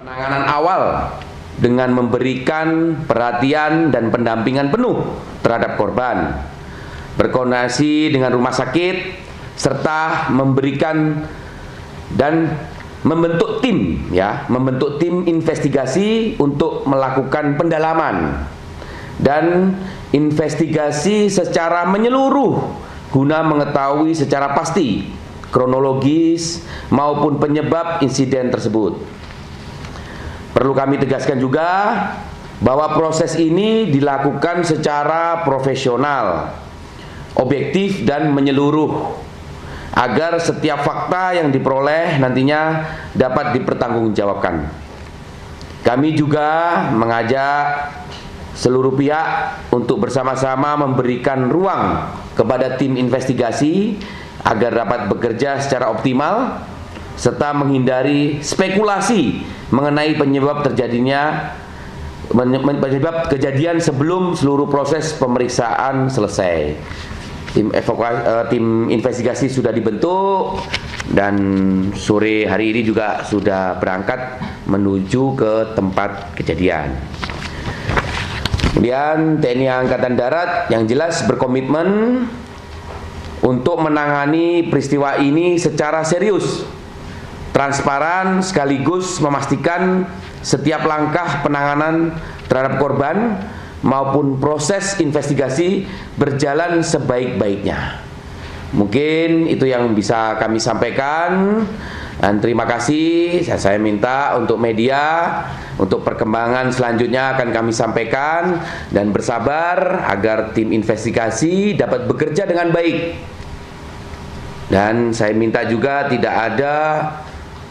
Penanganan awal dengan memberikan perhatian dan pendampingan penuh terhadap korban, berkoordinasi dengan rumah sakit, serta memberikan dan membentuk tim investigasi untuk melakukan pendalaman dan investigasi secara menyeluruh guna mengetahui secara pasti kronologis maupun penyebab insiden tersebut. Perlu kami tegaskan juga bahwa proses ini dilakukan secara profesional, objektif dan menyeluruh agar setiap fakta yang diperoleh nantinya dapat dipertanggungjawabkan. Kami juga mengajak seluruh pihak untuk bersama-sama memberikan ruang kepada tim investigasi agar dapat bekerja secara optimal serta menghindari spekulasi mengenai penyebab kejadian sebelum seluruh proses pemeriksaan selesai. Tim investigasi sudah dibentuk dan sore hari ini juga sudah berangkat menuju ke tempat kejadian. Kemudian TNI Angkatan Darat yang jelas berkomitmen untuk menangani peristiwa ini secara serius, transparan, sekaligus memastikan setiap langkah penanganan terhadap korban maupun proses investigasi berjalan sebaik-baiknya. Mungkin itu yang bisa kami sampaikan, dan terima kasih. Saya minta untuk media, untuk perkembangan selanjutnya akan kami sampaikan, dan bersabar agar tim investigasi dapat bekerja dengan baik. Dan saya minta juga tidak ada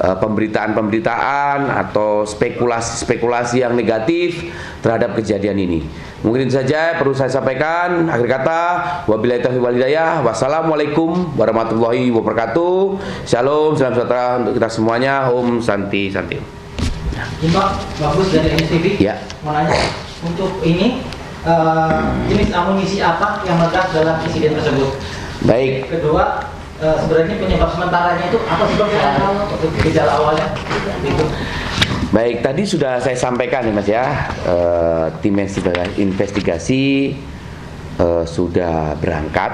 pemberitaan-pemberitaan atau spekulasi-spekulasi yang negatif terhadap kejadian ini. Mungkin itu saja perlu saya sampaikan. Akhir kata, wabillahi taufiq wal hidayah. Wassalamualaikum warahmatullahi wabarakatuh. Shalom, salam sejahtera untuk kita semuanya. Om Santi Santi. Pak, bagus dari NSTV. Ya. Mau nanya, untuk ini jenis amunisi apa yang meledak dalam insiden tersebut? Baik. Kedua, sebenarnya penyebab sementaranya itu apa sih, untuk gejala awalnya? Itu. Baik, tadi sudah saya sampaikan ya Mas ya, tim investigasi sudah berangkat,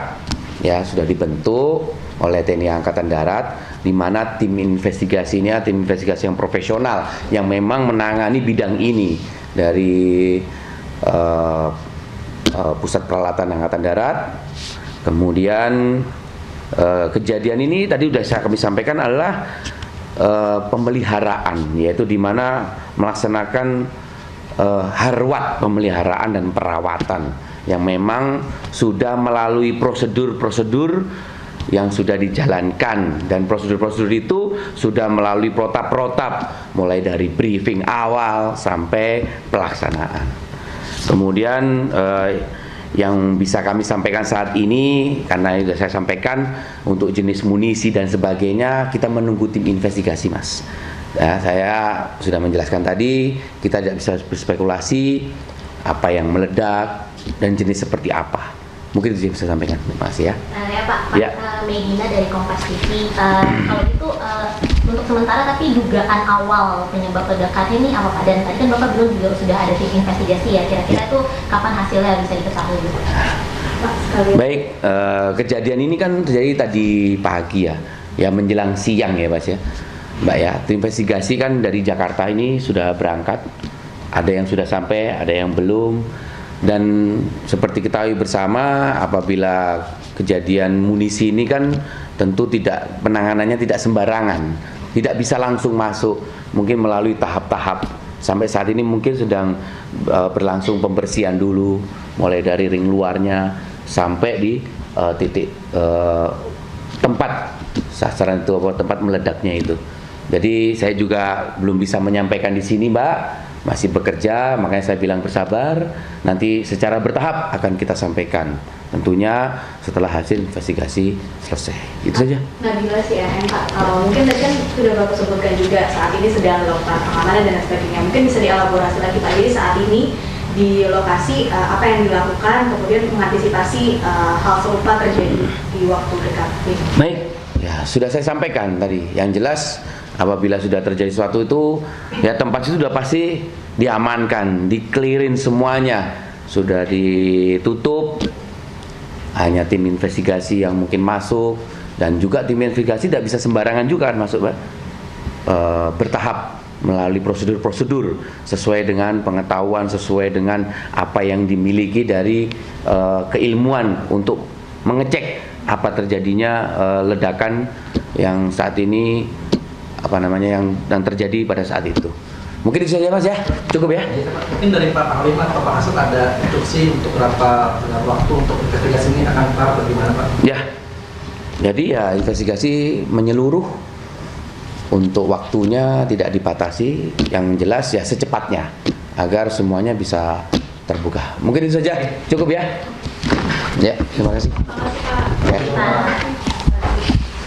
ya sudah dibentuk oleh TNI Angkatan Darat, di mana tim investigasinya tim investigasi yang profesional yang memang menangani bidang ini dari Pusat Peralatan Angkatan Darat. Kemudian kejadian ini tadi sudah kami sampaikan adalah pemeliharaan, yaitu di mana melaksanakan harwat pemeliharaan dan perawatan yang memang sudah melalui prosedur-prosedur yang sudah dijalankan, dan prosedur-prosedur itu sudah melalui protap-protap mulai dari briefing awal sampai pelaksanaan. Kemudian yang bisa kami sampaikan saat ini, karena sudah saya sampaikan untuk jenis munisi dan sebagainya, kita menunggu tim investigasi Mas. Ya, saya sudah menjelaskan tadi, kita tidak bisa berspekulasi apa yang meledak dan jenis seperti apa. Mungkin itu yang bisa sampaikan, terima kasih ya. Ya Pak, Medina dari Kompas TV. Kalau itu untuk sementara, tapi dugaan awal penyebab ledakan ini apa Pak? Dan tadi kan Bapak bilang juga sudah ada tim investigasi ya. Kira-kira itu kapan hasilnya bisa diketahui? Pak, baik, kejadian ini kan terjadi tadi pagi ya menjelang siang ya Mas ya, Mbak ya. Tim investigasi kan dari Jakarta ini sudah berangkat. Ada yang sudah sampai, ada yang belum. Dan seperti ketahui bersama, apabila kejadian munisi ini kan tentu tidak, penanganannya tidak sembarangan, tidak bisa langsung masuk, mungkin melalui tahap-tahap. Sampai saat ini mungkin sedang berlangsung pembersihan dulu, mulai dari ring luarnya sampai di titik tempat sasaran itu, tempat meledaknya itu. Jadi saya juga belum bisa menyampaikan di sini Mbak, masih bekerja, makanya saya bilang bersabar, nanti secara bertahap akan kita sampaikan, tentunya setelah hasil investigasi selesai. Itu saja. Nah, gimana sih ya Pak, mungkin tadi kan sudah Bapak sebutkan juga saat ini sedang melakukan pengamanan dan sebagainya, mungkin bisa dielaborasi lagi Pak, jadi saat ini di lokasi apa yang dilakukan, kemudian mengantisipasi hal serupa terjadi di waktu dekat. Baik, ya sudah saya sampaikan tadi, yang jelas Apabila sudah terjadi sesuatu itu, ya tempat itu sudah pasti diamankan, di-clearin semuanya, sudah ditutup. Hanya tim investigasi yang mungkin masuk, dan juga tim investigasi tidak bisa sembarangan juga kan masuk, Pak. Bertahap melalui prosedur-prosedur sesuai dengan pengetahuan, sesuai dengan apa yang dimiliki dari keilmuan untuk mengecek apa terjadinya ledakan yang saat ini yang terjadi pada saat itu. Mungkin itu saja Mas ya, cukup ya. Mungkin dari Pak Panglima atau Pak Kasat ada instruksi untuk berapa waktu untuk investigasi ini akan kelar bagaimana Pak? Ya, jadi ya investigasi menyeluruh, untuk waktunya tidak dibatasi, yang jelas ya secepatnya agar semuanya bisa terbuka. Mungkin itu saja, cukup ya. Ya, terima kasih. Ya.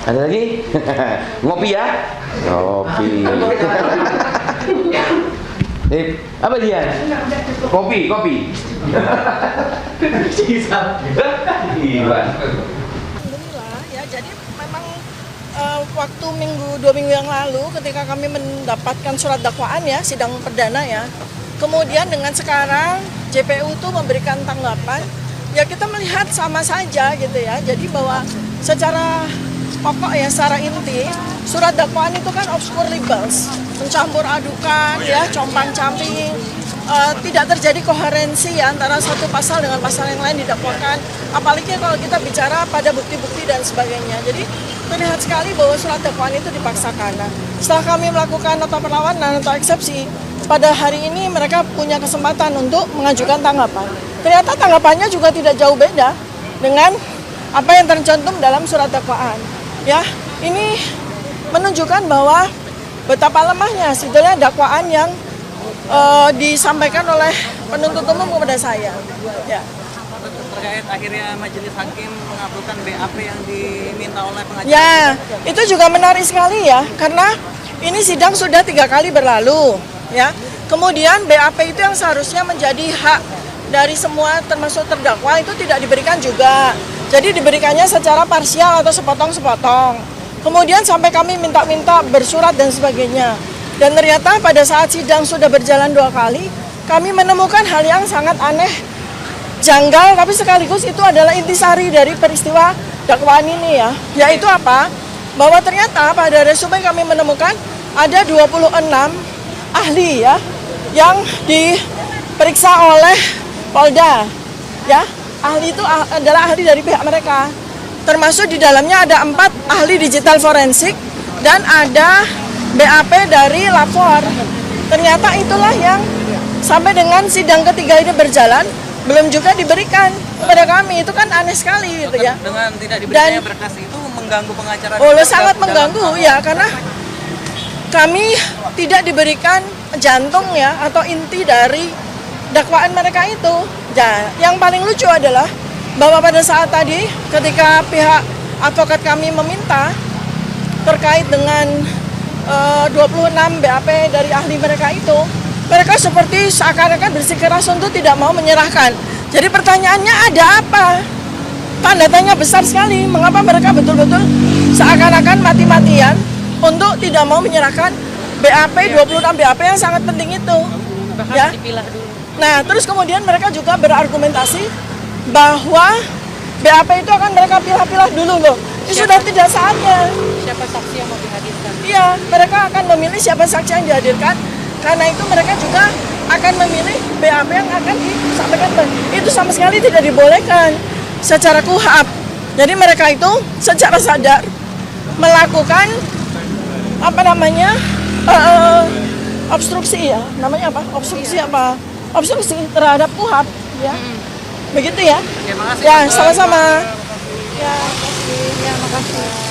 Ada lagi? Ngopi ya? Ngopi. Apa dia? Kopi. Alhamdulillah ya, jadi memang waktu 2 minggu yang lalu ketika kami mendapatkan surat dakwaan ya, sidang perdana ya, kemudian dengan sekarang JPU itu memberikan tanggapan, ya kita melihat sama saja gitu ya. Jadi bahwa secara pokok ya, secara inti, surat dakwaan itu kan obscure libels, mencampur adukan ya, compang-camping, tidak terjadi koherensi ya antara satu pasal dengan pasal yang lain didakwakan, apalagi kalau kita bicara pada bukti-bukti dan sebagainya. Jadi terlihat sekali bahwa surat dakwaan itu dipaksakan. Nah, setelah kami melakukan nota perlawanan atau eksepsi, pada hari ini mereka punya kesempatan untuk mengajukan tanggapan. Ternyata tanggapannya juga tidak jauh beda dengan apa yang tercantum dalam surat dakwaan. Ya, ini menunjukkan bahwa betapa lemahnya sebetulnya dakwaan yang disampaikan oleh penuntut umum kepada saya. Ya. Terkait akhirnya majelis hakim mengabulkan BAP yang diminta oleh pengacara. Ya, itu juga menarik sekali ya, karena ini sidang sudah 3 kali berlalu. Ya, kemudian BAP itu yang seharusnya menjadi hak dari semua termasuk terdakwa itu tidak diberikan juga. Jadi diberikannya secara parsial atau sepotong-sepotong. Kemudian sampai kami minta-minta bersurat dan sebagainya. Dan ternyata pada saat sidang sudah berjalan 2 kali, kami menemukan hal yang sangat aneh, janggal, tapi sekaligus itu adalah intisari dari peristiwa dakwaan ini ya. Yaitu apa? Bahwa ternyata pada resume kami menemukan ada 26 ahli ya, yang diperiksa oleh Polda ya. Ahli itu adalah ahli dari pihak mereka, termasuk di dalamnya ada 4 ahli digital forensik dan ada BAP dari lapor. Ternyata itulah yang sampai dengan sidang ketiga ini berjalan belum juga diberikan kepada kami. Itu kan aneh sekali gitu ya. Dengan tidak diberikannya berkas itu mengganggu pengacara. Sangat mengganggu ya, karena kami tidak diberikan jantung ya atau inti dari dakwaan mereka itu. Ya, yang paling lucu adalah bahwa pada saat tadi ketika pihak advokat kami meminta terkait dengan 26 BAP dari ahli mereka itu, mereka seperti seakan-akan bersikeras untuk tidak mau menyerahkan. Jadi pertanyaannya ada apa? Tanda tanya besar sekali, mengapa mereka betul-betul seakan-akan mati-matian untuk tidak mau menyerahkan BAP 26 BAP yang sangat penting itu. Ya. Nah, terus kemudian mereka juga berargumentasi bahwa BAP itu akan mereka pilah-pilah dulu loh. Ini sudah tidak saatnya. Siapa saksi yang mau dihadirkan? Iya, mereka akan memilih siapa saksi yang dihadirkan. Karena itu mereka juga akan memilih BAP yang akan disampaikan. Itu sama sekali tidak dibolehkan secara KUHAP. Jadi mereka itu secara sadar melakukan obstruksi ya. Namanya apa? Obstruksi apa? Obstruksi terhadap KUHAP ya. Begitu ya. Oke, makasih. Ya, sama-sama. Ya, makasih. Ya, makasih.